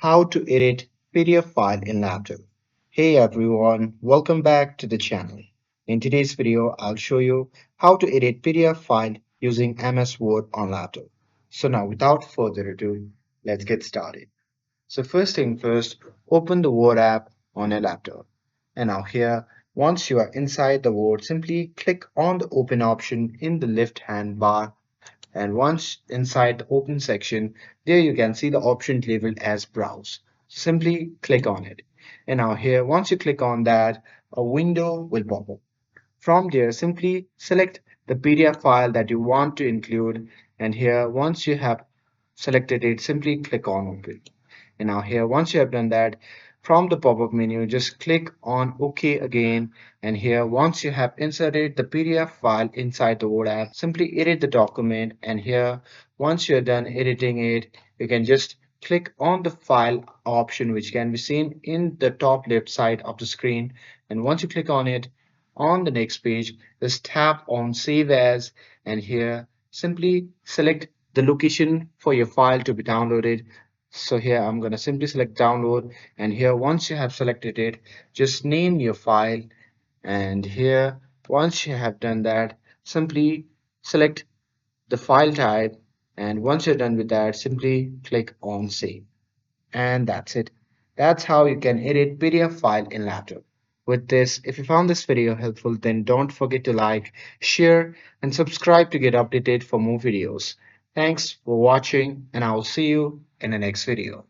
How to edit PDF file in laptop. Hey everyone, welcome back to the channel. In today's video, I'll show you how to edit PDF file using MS Word on laptop. So now without further ado, let's get started. So first thing first, open the Word app on your laptop. And now here, once you are inside the Word, simply click on the open option in the left hand bar, and once inside the open section, there you can see the option labeled as browse. Simply click on it. And now here, once you click on that, a window will pop up. From there, simply select the PDF file that you want to include. And here, once you have selected it, simply click on open. And now here, once you have done that, from the pop-up menu, just click on OK again. And here, once you have inserted the PDF file inside the Word app, simply edit the document. And here, once you're done editing it, you can just click on the file option, which can be seen in the top left side of the screen. And once you click on it, on the next page, just tap on Save As, and here simply select the location for your file to be downloaded. So here I'm going to simply select download, and here once you have selected it, just name your file, and here once you have done that, simply select the file type, and once you're done with that, simply click on Save. And that's it. That's how you can edit PDF file in laptop. With this, if you found this video helpful, then don't forget to like, share, and subscribe to get updated for more videos. Thanks for watching, and I will see you in the next video.